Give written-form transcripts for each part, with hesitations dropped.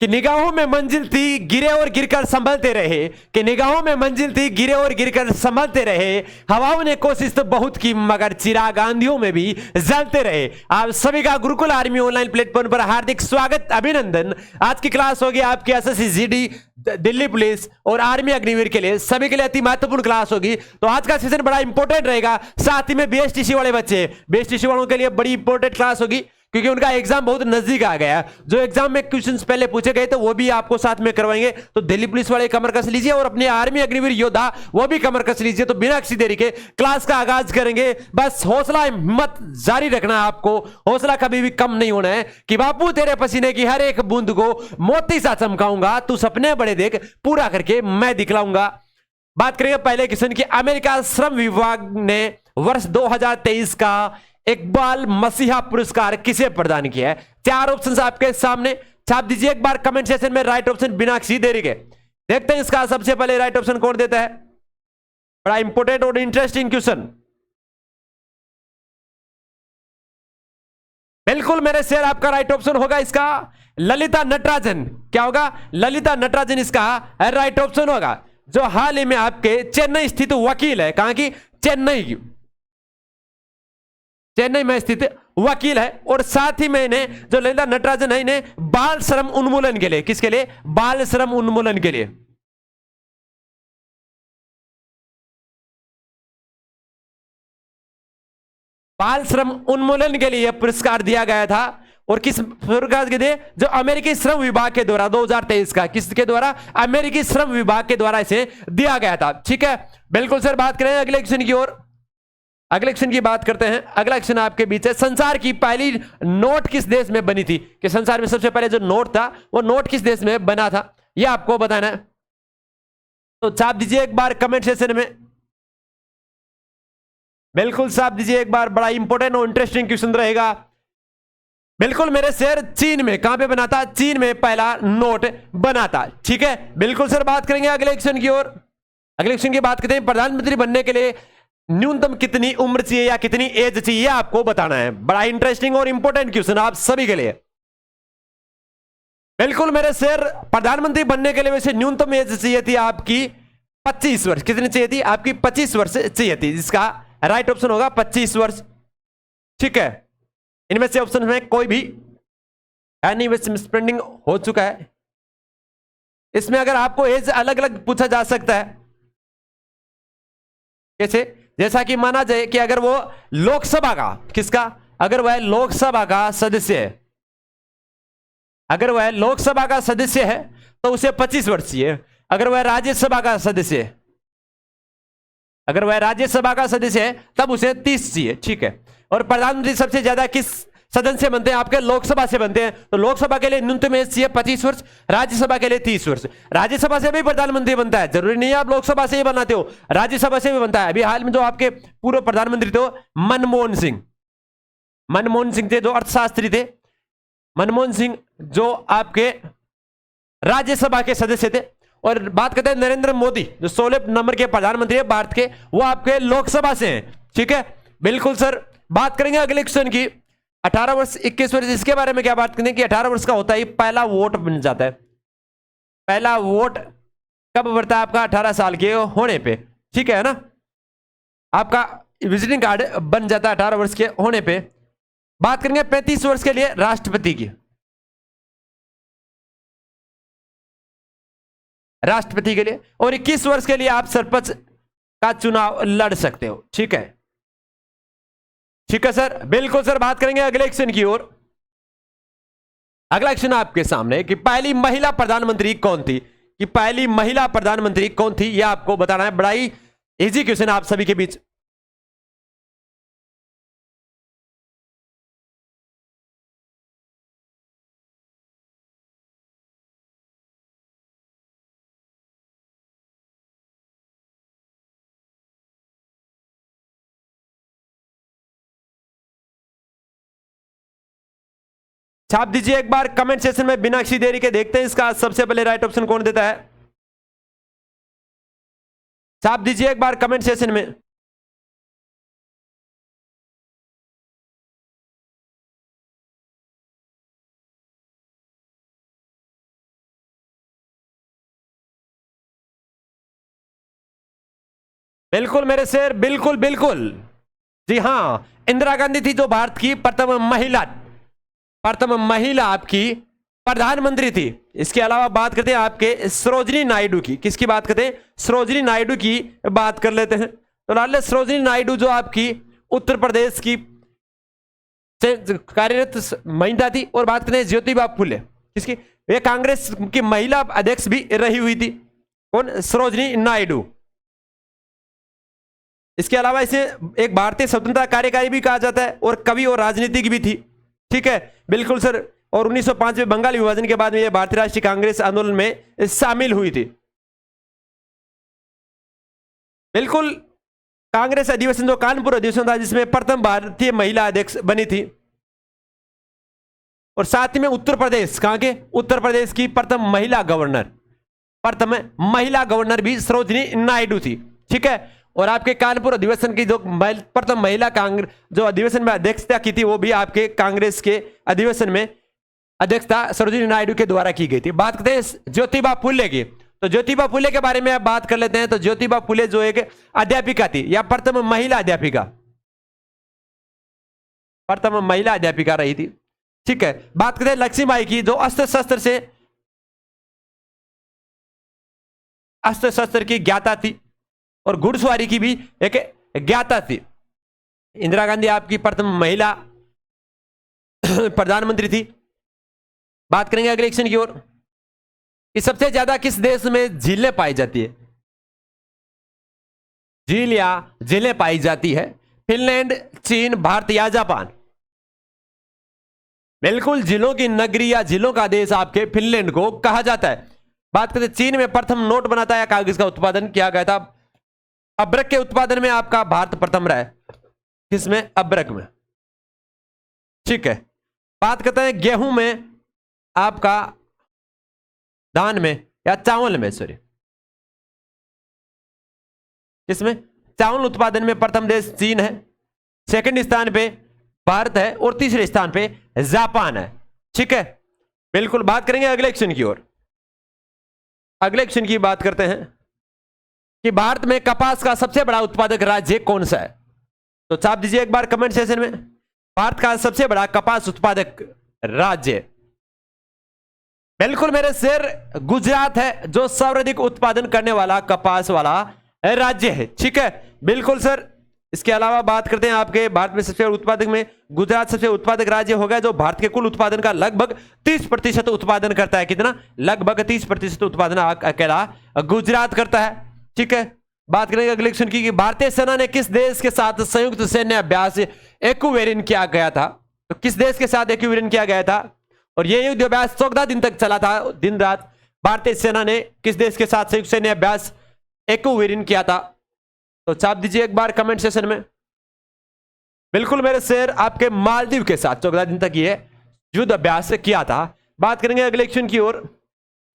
कि निगाहों में मंजिल थी गिरे और गिरकर संभलते रहे, कि निगाहों में मंजिल थी गिरे और गिरकर संभलते रहे, हवाओं ने कोशिश तो बहुत की मगर चिराग आंधियों में भी जलते रहे। आप सभी का गुरुकुल आर्मी ऑनलाइन प्लेटफॉर्म पर हार्दिक स्वागत, अभिनंदन। आज की क्लास होगी आपकी एसएससी जीडी, दिल्ली पुलिस और आर्मी अग्निवीर के लिए, सभी के लिए अति महत्वपूर्ण क्लास होगी। तो आज का सेशन बड़ा इंपॉर्टेंट रहेगा। साथ ही में बीएसटीसी वाले बच्चे, बीएसटीसी वालों के लिए बड़ी इंपॉर्टेंट क्लास होगी क्योंकि उनका एग्जाम बहुत नजदीक आ गया। जो एग्जाम में क्वेश्चंस पहले पूछे गए तो वो भी आपको साथ में करवाएंगे। तो दिल्ली पुलिस वाले कमर कस लीजिए और अपने आर्मी अग्निवीर योद्धा वो भी कमर कस लीजिए। तो बिना किसी देरी के क्लास का आगाज करेंगे। बस हौसला हिम्मत जारी रखना है आपको, हौसला कभी भी कम नहीं होना है कि बापू तेरे पसीने की हर एक बूंद को मोती सा चमकाऊंगा, तू सपने बड़े देख पूरा करके मैं दिखलाऊंगा। बात करेंगे पहले क्वेश्चन की। अमेरिका श्रम विभाग ने वर्ष 2023 का इकबाल मसीहा पुरस्कार किसे प्रदान किया है? चार ऑप्शंस आपके सामने, छाप दीजिए एक बार कमेंट सेक्शन में राइट ऑप्शन बिना किसी देरी के। देखते हैं इसका सबसे पहले राइट ऑप्शन कौन देता है। बड़ा इंपॉर्टेंट और इंटरेस्टिंग क्वेश्चन। बिल्कुल मेरे शेर, आपका राइट ऑप्शन होगा इसका ललिता नटराजन। क्या होगा? ललिता नटराजन इसका राइट ऑप्शन होगा, जो हाल ही में आपके चेन्नई स्थित वकील है। कहां की? चेन्नई में स्थित वकील है। और साथ ही में इन्हें, जो ललिता नटराजन है, इन्हें बाल श्रम उन्मूलन के लिए, किसके लिए? बाल श्रम उन्मूलन के लिए, बाल श्रम उन्मूलन के लिए यह पुरस्कार दिया गया था। और किस पुरस्कार के लिए? जो अमेरिकी श्रम विभाग के द्वारा 2023 का, किसके द्वारा? अमेरिकी श्रम विभाग के द्वारा इसे दिया गया था। ठीक है, बिल्कुल सर। बात करें अगले क्वेश्चन की ओर। अगले क्वेश्चन की बात करते हैं। अगला क्वेश्चन आपके बीच है, संसार की पहली नोट किस देश में बनी थी? कि संसार में सबसे पहले जो नोट था वो नोट किस देश में बना था, यह आपको बताना है। तो छाप दीजिए एक बार कमेंट सेक्शन में। बिल्कुल छाप दीजिए एक बार, बड़ा इंपॉर्टेंट और इंटरेस्टिंग क्वेश्चन रहेगा। बिल्कुल मेरे शेर, चीन में। कहां पे बना था? चीन में पहला नोट बना था। ठीक है, बिल्कुल सर। बात करेंगे अगले क्वेश्चन की ओर। अगले क्वेश्चन की बात करते हैं, प्रधानमंत्री बनने के लिए न्यूनतम कितनी उम्र चाहिए या कितनी एज चाहिए, आपको बताना है। बड़ा इंटरेस्टिंग और इंपॉर्टेंट क्वेश्चन आप सभी के लिए। बिल्कुल मेरे शेर, प्रधानमंत्री बनने के लिए वैसे न्यूनतम एज चाहिए थी आपकी 25 वर्ष। कितनी चाहिए थी? आपकी 25 वर्ष चाहिए थी, जिसका राइट ऑप्शन होगा 25 वर्ष। ठीक है, इनमें से ऑप्शन में कोई भी नहीं, वैसे मिसप्रिंटिंग हो चुका है। इसमें अगर आपको एज अलग अलग पूछा जा सकता है। कैसे? जैसा कि माना जाए कि अगर वो लोकसभा का, किसका? अगर वह लोकसभा का सदस्य है, अगर वह लोकसभा का सदस्य है तो उसे 25 वर्ष चाहिए। अगर वह राज्यसभा का सदस्य है, अगर वह राज्यसभा का सदस्य है तब उसे 30 चाहिए। ठीक है, और प्रधानमंत्री सबसे ज्यादा किस सदन से बनते हैं? आपके लोकसभा से बनते हैं। तो लोकसभा के लिए न्यूनतम एज चाहिए 25 वर्ष, राज्यसभा के लिए 30 वर्ष। राज्यसभा से भी प्रधानमंत्री बनता है, जरूरी नहीं है आप लोकसभा से ही बनाते हो, राज्यसभा से भी बनता है। अभी हाल में जो आपके पूर्व प्रधानमंत्री थे मनमोहन सिंह, मनमोहन सिंह थे जो अर्थशास्त्री थे, मनमोहन सिंह जो आपके राज्यसभा के सदस्य थे। और बात करते हैं नरेंद्र मोदी, जो 16 नंबर के प्रधानमंत्री है भारत के, वो आपके लोकसभा से हैं। ठीक है, बिल्कुल सर। बात करेंगे अगले क्वेश्चन की। 18 वर्ष 21 वर्ष, इसके बारे में क्या बात करें कि 18 वर्ष का होता है पहला वोट बन जाता है। पहला वोट कब बढ़ता है? आपका 18 साल के होने पे। ठीक है ना, आपका विजिटिंग कार्ड बन जाता है 18 वर्ष के होने पे। बात करेंगे 35 वर्ष के लिए राष्ट्रपति की, राष्ट्रपति के लिए। और 21 वर्ष के लिए आप सरपंच का चुनाव लड़ सकते हो। ठीक है, ठीक है सर, बिल्कुल सर। बात करेंगे अगले क्वेश्चन की ओर। अगला क्वेश्चन आपके सामने कि पहली महिला प्रधानमंत्री कौन थी? कि पहली महिला प्रधानमंत्री कौन थी, यह आपको बताना है। बड़ा ही इजी क्वेश्चन आप सभी के बीच। छाप दीजिए एक बार कमेंट सेक्शन में बिना किसी देरी के। देखते हैं इसका सबसे पहले राइट ऑप्शन कौन देता है। छाप दीजिए एक बार कमेंट सेक्शन में। बिल्कुल मेरे शेर, बिल्कुल बिल्कुल। जी हाँ, इंदिरा गांधी थी जो भारत की प्रथम महिला आपकी प्रधानमंत्री थी। इसके अलावा बात करते हैं आपके सरोजिनी नायडू की। किसकी बात करते हैं? सरोजिनी नायडू की बात कर लेते हैं। तो लाल सरोजिनी नायडू जो आपकी उत्तर प्रदेश की कार्यरत महिला थी। और बात करते हैं ज्योतिबा फुले, किसकी? वे कांग्रेस की महिला अध्यक्ष भी रही हुई थी। कौन? सरोजिनी नायडू। इसके अलावा इसे एक भारतीय स्वतंत्रता कार्यकारी भी कहा जाता है और कवि और राजनीतिक भी थी। ठीक है, बिल्कुल सर। और 1905 में बंगाल विभाजन के बाद में यह भारतीय राष्ट्रीय कांग्रेस आंदोलन में शामिल हुई थी। बिल्कुल, कांग्रेस अधिवेशन जो कानपुर अधिवेशन था जिसमें प्रथम भारतीय महिला अध्यक्ष बनी थी। और साथ ही में उत्तर प्रदेश, कहां के? उत्तर प्रदेश की प्रथम महिला गवर्नर भी सरोजिनी नायडू थी। ठीक है। और आपके कानपुर अधिवेशन की जो प्रथम महिला कांग्रेस जो अधिवेशन में अध्यक्षता की थी वो भी आपके कांग्रेस के अधिवेशन में अध्यक्षता सरोजिनी नायडू के द्वारा की गई थी। बात करते हैं ज्योतिबा फुले की। तो ज्योतिबा फुले के बारे में आप बात कर लेते हैं। तो ज्योतिबा फुले जो एक अध्यापिका थी या प्रथम महिला अध्यापिका रही थी। ठीक है। बात करते हैं लक्ष्मीबाई की जो अस्त्र शस्त्र की ज्ञाता थी और घुड़सवारी की भी एक ज्ञाता थी। इंदिरा गांधी आपकी प्रथम महिला प्रधानमंत्री थी। बात करेंगे अगले क्वेश्चन की ओर कि सबसे ज्यादा किस देश में झीलें पाई जाती है? झीलें पाई जाती है फिनलैंड, चीन, भारत या जापान? बिल्कुल, झीलों की नगरी या झीलों का देश आपके फिनलैंड को कहा जाता है। बात करते चीन में प्रथम नोट बनाता है कागज का उत्पादन किया गया था। अब्रक के उत्पादन में आपका भारत प्रथम रहा है। किसमें? अब्रक में। ठीक है। बात करते हैं गेहूं में आपका, धान में या चावल में, सॉरी किसमें? चावल उत्पादन में प्रथम देश चीन है, सेकंड स्थान पे भारत है और तीसरे स्थान पे जापान है। ठीक है, बिल्कुल। बात करेंगे अगले क्वेश्चन की ओर। अगले क्वेश्चन की बात करते हैं कि भारत में कपास का सबसे बड़ा उत्पादक राज्य कौन सा है? तो छाप दीजिए एक बार कमेंट सेक्शन में, भारत का सबसे बड़ा कपास उत्पादक राज्य। बिल्कुल मेरे शेर, गुजरात है जो सर्वाधिक उत्पादन करने वाला कपास वाला राज्य है। ठीक है, बिल्कुल सर। इसके अलावा बात करते हैं आपके भारत में सबसे उत्पादक में गुजरात सबसे उत्पादक राज्य होगा जो भारत के कुल उत्पादन का लगभग 30% उत्पादन करता है। कितना? लगभग 30% उत्पादन अकेला गुजरात करता है। ठीक है। बात करेंगे अगले क्वेश्चन की कि भारतीय सेना ने किस देश के साथ संयुक्त सैन्य अभ्यास एक्यूवेरिन किया गया था? तो किस देश के साथ एक्यूवेरिन किया गया था? और यह युद्ध अभ्यास 14 दिन तक चला था, दिन रात। भारतीय सेना ने किस देश के साथ संयुक्त सैन्य अभ्यास एक्यूवेरिन किया था? तो छाप दीजिए एक बार कमेंट सेशन में। बिल्कुल मेरे शेर, आपके मालदीव के साथ 14 दिन तक ये युद्ध अभ्यास किया था। बात करेंगे अगले क्वेश्चन की ओर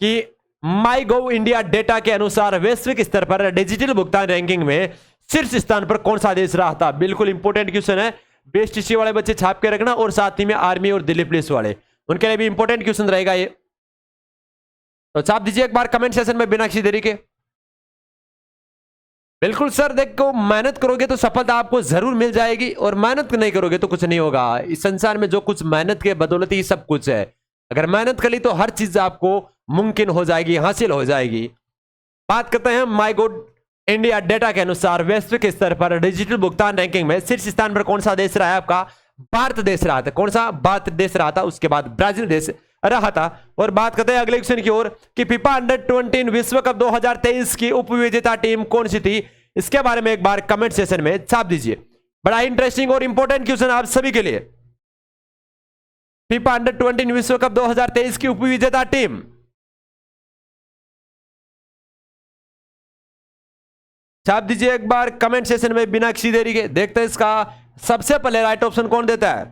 कि माई गोव इंडिया डेटा के अनुसार वैश्विक स्तर पर डिजिटल भुगतान रैंकिंग में शीर्ष स्थान पर कौन सा देश रहा था? बिल्कुल इंपोर्टेंट क्वेश्चन है। बीएसटीसी वाले बच्चे छाप के रखना और साथ ही में आर्मी और दिल्ली पुलिस वाले, उनके लिए भी इंपोर्टेंट क्वेश्चन रहेगा ये। तो छाप दीजिए एक बार कमेंट सेशन में बिना किसी देरी के। बिल्कुल सर, देखो मेहनत करोगे तो सफलता आपको जरूर मिल जाएगी और मेहनत नहीं करोगे तो कुछ नहीं होगा। इस संसार में जो कुछ मेहनत के बदौलत ही सब कुछ है। अगर मेहनत कर ली तो हर चीज आपको मुमकिन हो जाएगी, हासिल हो जाएगी। बात करते हैं माई गोव इंडिया डेटा के अनुसार वैश्विक स्तर पर डिजिटल भुगतान रैंकिंग में शीर्ष स्थान पर कौन सा देश रहा है? आपका भारत देश रहा था। कौन सा? भारत देश रहा था। उसके बाद ब्राजील देश रहा था। और बात करते हैं अगले क्वेश्चन की ओर कि फीफा अंडर-20 विश्व कप 2023 की उपविजेता टीम कौन सी थी? इसके बारे में एक बार कमेंट सेशन में छाप दीजिए। बड़ा इंटरेस्टिंग और इंपॉर्टेंट क्वेश्चन आप सभी के लिए। फीफा अंडर-20 विश्व कप 2023 की उपविजेता टीम, छाप दीजिए एक बार कमेंट सेशन में बिना किसी देरी के। देखते हैं इसका सबसे पहले राइट ऑप्शन कौन देता है।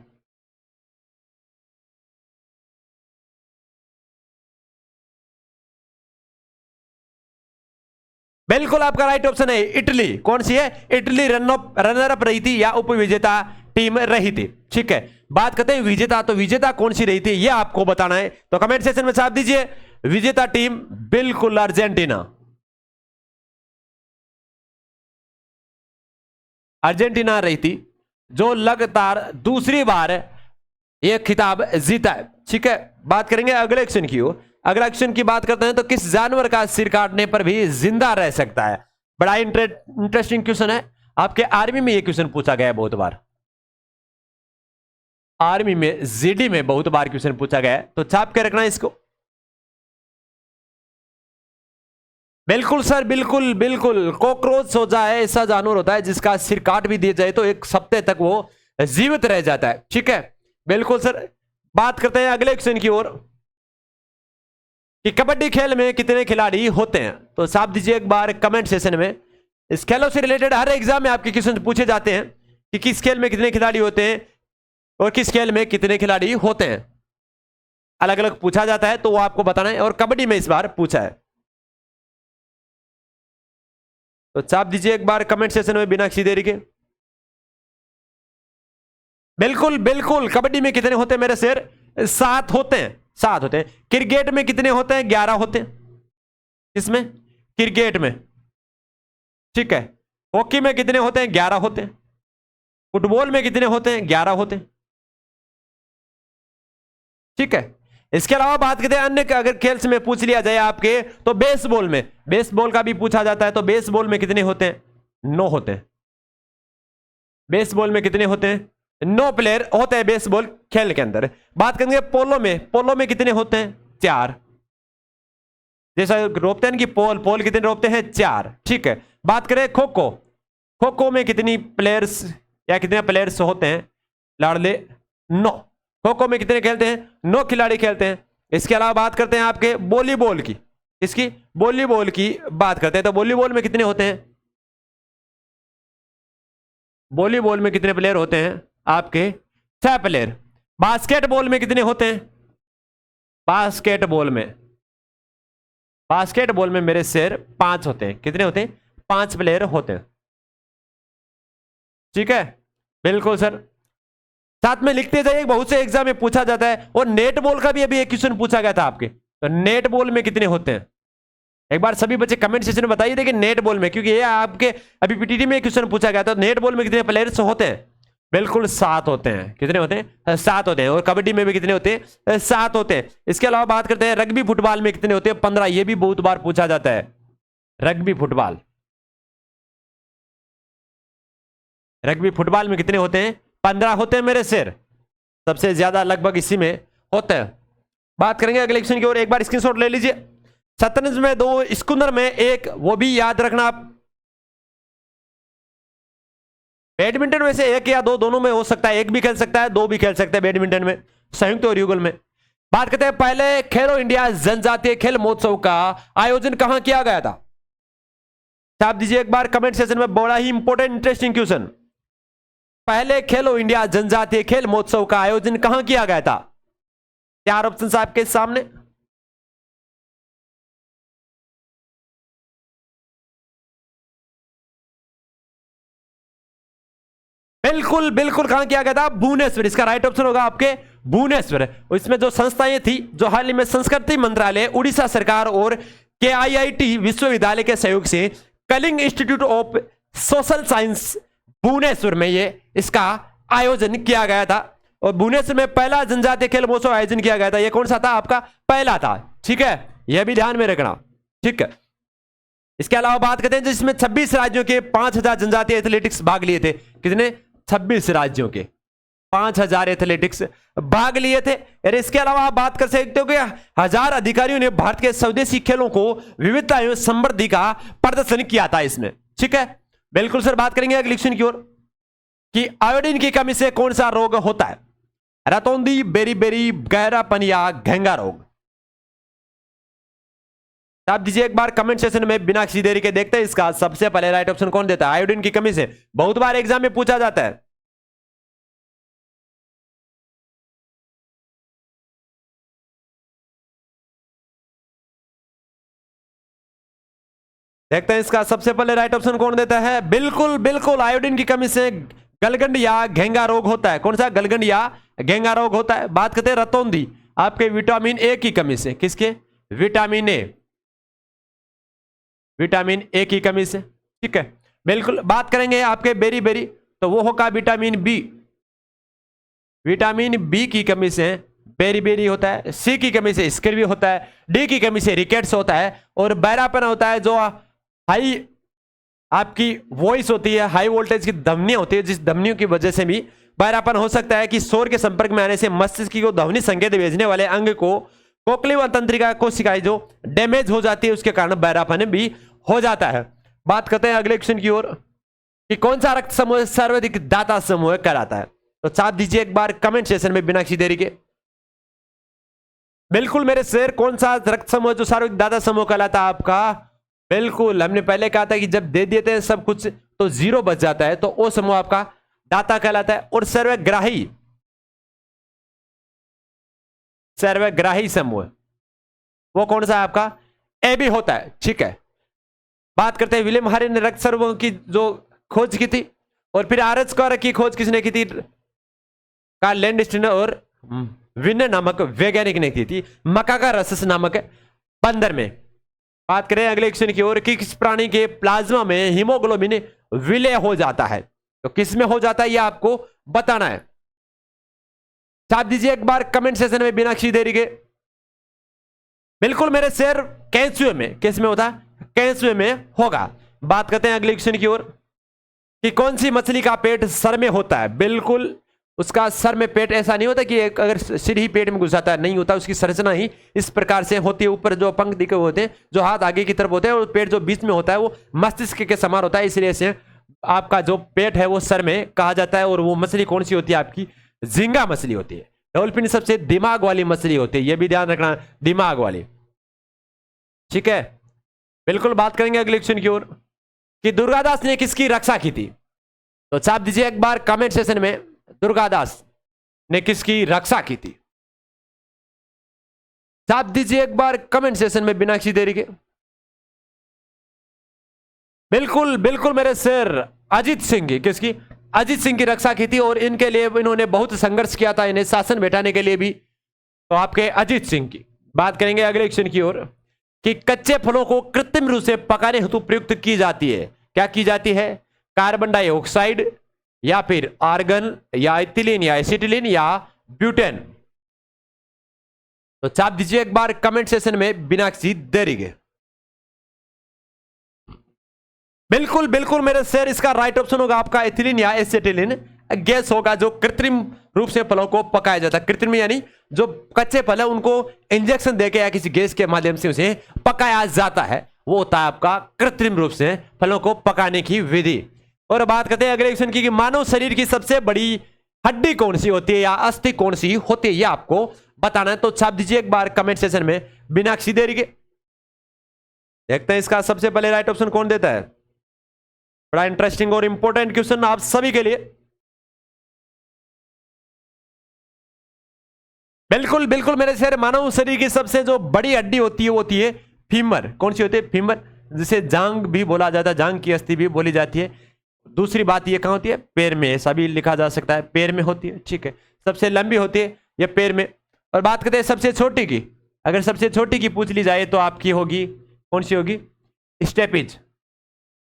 बिल्कुल आपका राइट ऑप्शन है इटली। कौन सी है? इटली रनर अप रही थी या उपविजेता टीम रही थी। ठीक है, बात करते हैं विजेता। तो विजेता कौन सी रही थी यह आपको बताना है। तो कमेंट सेशन में छाप दीजिए विजेता टीम। बिल्कुल अर्जेंटीना। अर्जेंटीना रही थी जो लगातार दूसरी बार यह खिताब जीता है। ठीक है, बात करेंगे अगले क्वेश्चन की ओर। अगला क्वेश्चन की बात करते हैं तो किस जानवर का सिर काटने पर भी जिंदा रह सकता है? बड़ा इंटरेस्टिंग क्वेश्चन है। आपके आर्मी में यह क्वेश्चन पूछा गया है बहुत बार, आर्मी में जीडी में बहुत बार क्वेश्चन पूछा गया है, तो छाप के रखना इसको। बिल्कुल सर, बिल्कुल बिल्कुल। कॉकरोच हो जाए ऐसा जानवर होता है जिसका सिर काट भी दिया जाए तो 1 हफ्ते तक वो जीवित रह जाता है। ठीक है, बिल्कुल सर। बात करते हैं अगले क्वेश्चन की ओर कि कबड्डी खेल में कितने खिलाड़ी होते हैं? तो साफ दीजिए एक बार कमेंट सेशन में। इस खेलों से रिलेटेड हर एग्जाम में आपके क्वेश्चन पूछे जाते हैं कि किस खेल में कितने खिलाड़ी होते हैं और किस खेल में कितने खिलाड़ी होते हैं, अलग अलग पूछा जाता है, तो वो आपको बताना है। और कबड्डी में इस बार पूछा है, तो छाप दीजिए एक बार कमेंट सेशन में बिना किसी देरी के। बिल्कुल बिल्कुल। कबड्डी में कितने होते हैं मेरे शेर? 7 होते हैं, 7 होते हैं। क्रिकेट में कितने होते हैं? 11 होते हैं। किसमें? क्रिकेट में। ठीक है। हॉकी में कितने होते हैं? 11 होते हैं। फुटबॉल में कितने होते हैं? 11 होते हैं। ठीक है। इसके अलावा बात करते हैं अन्य, अगर खेल में पूछ लिया जाए आपके तो बेसबॉल में, बेसबॉल का भी पूछा जाता है, तो बेसबॉल में कितने होते हैं? 9 होते हैं। बेसबॉल में कितने होते हैं? 9 प्लेयर होते हैं बेसबॉल खेल के अंदर। बात करेंगे पोलो में, पोलो में कितने होते हैं? 4। जैसा रोपते हैं कि पोल, पोल कितने रोपते हैं? 4। ठीक है। बात करें खो खो, खो खो में कितनी प्लेयर्स या कितने प्लेयर्स होते हैं? लाडले 9। खो खो में कितने खेलते हैं? 9 खिलाड़ी खेलते हैं। इसके अलावा बात करते हैं आपके वॉलीबॉल की, इसकी वॉलीबॉल की बात करते हैं, तो वॉलीबॉल में कितने होते हैं? वॉलीबॉल में कितने प्लेयर होते हैं आपके? 6 प्लेयर। बास्केटबॉल में कितने होते हैं? बास्केटबॉल में, बास्केटबॉल में मेरे शेर 5 होते हैं। कितने होते हैं? 5 प्लेयर होते हैं। ठीक है, बिल्कुल सर। साथ में लिखते जाइए, बहुत से एग्जाम में पूछा जाता है। और नेट बॉल का भी अभी एक क्वेश्चन पूछा गया था आपके, तो नेट बॉल में कितने होते हैं? एक बार सभी बच्चे कमेंट सेक्शन में बताइए देखिए नेट बॉल में, क्योंकि ये आपके अभी पीटीटी में क्वेश्चन पूछा गया था। नेट बॉल में कितने प्लेयर्स होते हैं? बिल्कुल 7 होते हैं। कितने होते हैं? 7 होते हैं। और कबड्डी में भी कितने होते हैं? 7 होते हैं। इसके अलावा बात करते हैं रग्बी फुटबॉल में कितने होते हैं? 15। ये भी बहुत बार पूछा जाता है। रग्बी फुटबॉल, रग्बी फुटबॉल में कितने होते हैं? 15 होते हैं मेरे शेर। सबसे ज्यादा लगभग इसी में होते हैं। बात करेंगे अगले क्वेश्चन की ओर। एक बार स्क्रीनशॉट ले लीजिए। शतरंज में 2, स्कूनर में 1, वो भी याद रखना आप। बैडमिंटन में से 1 या 2 दोनों में हो सकता है, 1 भी खेल सकता है, 2 भी खेल सकते हैं बैडमिंटन में, संयुक्त और युगल में। बात करते हैं पहले खेलो इंडिया जनजातीय खेल महोत्सव का आयोजन कहां किया गया था? आप दीजिए एक बार कमेंट सेक्शन में। बड़ा ही इंपॉर्टेंट इंटरेस्टिंग क्वेश्चन। पहले खेलो इंडिया जनजातीय खेल महोत्सव का आयोजन कहां किया गया था? 4 ऑप्शन आपके सामने। बिल्कुल बिल्कुल, कहां किया गया था? भुवनेश्वर। इसका राइट ऑप्शन होगा आपके भुवनेश्वर। इसमें जो संस्थाएं थी, जो हाल ही में संस्कृति मंत्रालय, उड़ीसा सरकार और KIIT विश्वविद्यालय के सहयोग से Kalinga institute of social science Bhubaneswar में ये इसका आयोजन किया गया था। और भुवनेश्वर में पहला जनजातीय खेल महोत्सव आयोजन किया गया था। ये कौन सा था? आपका पहला था। ठीक है, यह भी ध्यान में रखना। ठीक है। इसके अलावा बात करते हैं जिसमें 26 राज्यों के 5000 जनजातीय एथलेटिक्स भाग लिए थे। कितने? 26 राज्यों के 5000 एथलेटिक्स भाग लिए थे। और इसके अलावा आप बात कर सकते हो कि 1000 अधिकारियों ने भारत के स्वदेशी खेलों को विविधता एवं समृद्धि का प्रदर्शन किया था इसमें। ठीक है, बिल्कुल सर। बात करेंगे अगले क्वेश्चन की ओर कि आयोडीन की कमी से कौन सा रोग होता है? रतौंधी, बेरी-बेरी, गहरापन या घेंगा रोग? आप दीजिए एक बार कमेंट सेक्शन में बिना किसी देरी के। देखते हैं इसका सबसे पहले राइट ऑप्शन कौन देता है? आयोडीन की कमी से बहुत बार एग्जाम में पूछा जाता है। देखते हैं इसका सबसे पहले राइट ऑप्शन कौन देता है? बिल्कुल बिल्कुल, आयोडीन की कमी से गलगंड या घेंगा रोग होता है। कौन सा? गलगंड या घेंगा रोग होता है। बात करते हैं रतौंधी, आपके विटामिन ए की कमी से। किसके? विटामिन ए, विटामिन ए की कमी से। ठीक है, बिल्कुल। बात करेंगे आपके बेरी बेरी, तो वो होगा विटामिन बी। विटामिन बी की कमी से बेरी होता है, सी की कमी से स्कर्वी होता है, डी की कमी से रिकेट्स होता है, और बहरापन होता है जो हाई आपकी वॉइस होती है, हाई वोल्टेज की धमनियां होती है, जिस धमनियों की वजह से भी बहरापन हो सकता है कि शोर के संपर्क में आने से मस्तिष्क की ध्वनि संकेत भेजने वाले अंग को कोक्लियर तंत्रिका कोशिकाएं जो डैमेज हो जाती है, उसके कारण बहरापन भी हो जाता है। बात करते हैं अगले क्वेश्चन की ओर कि कौन सा रक्त समूह सर्वाधिक दाता समूह कहलाता है। तो छाप दीजिए एक बार कमेंट सेशन में बिना किसी देरी के। बिल्कुल मेरे शेर, कौन सा रक्त समूह जो सर्वाधिक दाता समूह कहलाता है आपका? बिल्कुल, हमने पहले कहा था कि जब दे देते हैं सब कुछ तो जीरो बच जाता है, तो वो समूह आपका दाता कहलाता है। और सर्वग्राही समूह वो कौन सा है आपका? ए भी होता है। ठीक है, बात करते हैं विलियम हारे ने रक्त समूह की जो खोज की थी, और फिर आरएच स्क्वायर की खोज किसने की थी? कार्ल लैंडस्टीनर और विनर नामक वैज्ञानिक ने की थी मकाका रसस नामक बंदर में। बात करें अगले क्वेश्चन की ओर कि किस प्राणी के प्लाज्मा में हीमोग्लोबिन विलय हो जाता है। तो किस में हो जाता है यह आपको बताना है। छाप दीजिए एक बार कमेंट सेशन में बिना किसी देरी के। बिल्कुल मेरे शेर, कैंसुए में। किस में होता है? कैंसुए में होगा। बात करते हैं अगले क्वेश्चन की ओर कि कौन सी मछली का पेट सर में होता है। बिल्कुल उसका सर में पेट ऐसा नहीं होता कि अगर सिर ही पेट में घुस जाता है, नहीं होता। उसकी संरचना ही इस प्रकार से होती है। ऊपर जो पंख दिखे होते हैं, जो हाथ आगे की तरफ होते हैं, और पेट जो बीच में होता है वो मस्तिष्क के समान होता है, इसलिए से आपका जो पेट है वो सर में कहा जाता है। और वो मछली कौन सी होती है आपकी? झींगा मछली होती है। डॉल्फिन सबसे दिमाग वाली मछली होती है, यह भी ध्यान रखना, दिमाग वाली। ठीक है, बिल्कुल बात करेंगे अगले क्वेश्चन की ओर कि दुर्गादास ने किसकी रक्षा की थी। तो छाप दीजिए एक बार कमेंट सेशन में, दुर्गादास ने किसकी रक्षा की थी। छाप दीजिए एक बार कमेंट सेशन में बिना किसी देरी के। बिल्कुल मेरे सर, अजीत सिंह की। किसकी? अजीत सिंह की रक्षा की थी, और इनके लिए इन्होंने बहुत संघर्ष किया था, इन्हें शासन बैठाने के लिए भी। तो आपके अजीत सिंह की बात करेंगे अगले क्वेश्चन की ओर कि कच्चे फलों को कृत्रिम रूप से पकाने हेतु प्रयुक्त की जाती है। क्या की जाती है? कार्बन डाइऑक्साइड, या फिर आर्गन, या इथिलीन, या एसिटिलीन, या ब्यूटेन। तो छाप दीजिए एक बार कमेंट सेशन में बिना किसी देरी के। बिल्कुल मेरे शेर, इसका राइट ऑप्शन होगा आपका एथिलीन या एसिटिलीन गैस होगा, जो कृत्रिम रूप से फलों को पकाया जाता है। कृत्रिम यानी जो कच्चे फल है उनको इंजेक्शन देके या किसी गैस के माध्यम से उसे पकाया जाता है, वो होता है आपका कृत्रिम रूप से फलों को पकाने की विधि। और बात करते हैं अगले क्वेश्चन की कि मानव शरीर की सबसे बड़ी हड्डी कौन सी होती है या अस्थि कौन सी होती है, यह आपको बताना है। तो छाप दीजिए एक बार कमेंट सेशन में बिना किसी देरी के। देखते हैं इसका सबसे पहले राइट ऑप्शन कौन देता है। बड़ा इंटरेस्टिंग और इंपॉर्टेंट क्वेश्चन आप सभी के लिए। बिल्कुल मेरे शहर, मानव शरीर की सबसे जो बड़ी हड्डी होती है वो होती है फीमर। कौन सी होती है? फीमर, जिसे जांग भी बोला जाता है, जांग की अस्थि भी बोली जाती है। दूसरी बात ये कहां होती है? पैर में। ऐसा भी लिखा जा सकता है, पैर में होती है। ठीक है, सबसे लंबी होती है ये पैर में। और बात करते हैं सबसे छोटी की। अगर सबसे छोटी की पूछ ली जाए तो आपकी होगी, कौन सी होगी? स्टेपिज।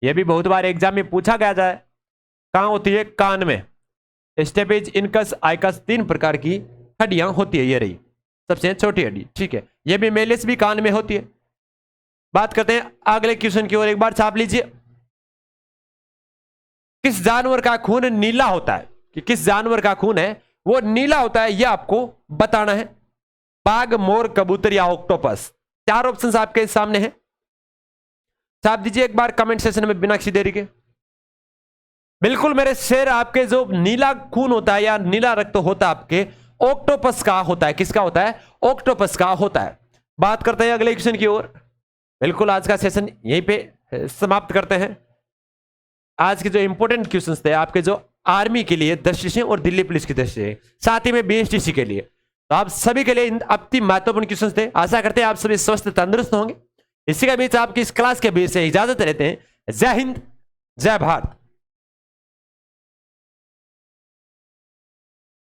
यह भी बहुत बार एग्जाम में पूछा गया जाए। कहां होती है? कान में। स्टेपिज, इनकस, आइकस, 3 प्रकार की हड्डियां होती है। ये रही सबसे छोटी हड्डी। ठीक है, यह भी मेलिस भी कान में होती है। बात करते हैं अगले क्वेश्चन की ओर, एक बार छाप लीजिए। किस जानवर का खून नीला होता है? कि किस जानवर का खून है वो नीला होता है, यह आपको बताना है। बाघ, मोर, कबूतर, या ऑक्टोपस। 4 ऑप्शंस आपके सामने हैं। छाप दीजिए एक बार कमेंट सेशन में बिना किसी देरी के। बिल्कुल मेरे शेर, आपके जो नीला खून होता है या नीला रक्त होता है आपके ऑक्टोपस का होता है। किसका होता है? ऑक्टोपस का होता है। बात करते हैं अगले क्वेश्चन की ओर। बिल्कुल आज का सेशन यहीं पे समाप्त करते हैं। आज के जो इंपॉर्टेंट क्वेश्चंस थे आपके, जो आर्मी के लिए दृष्टि से और दिल्ली पुलिस की दृष्टि से, साथ ही में बीएसटीसी के लिए, तो आप सभी के लिए इन अति महत्वपूर्ण क्वेश्चंस थे। आशा करते हैं आप सभी स्वस्थ तंदुरुस्त होंगे। इसी के बीच आपकी इस क्लास के बीच से इजाजत लेते हैं। जय हिंद, जय भारत।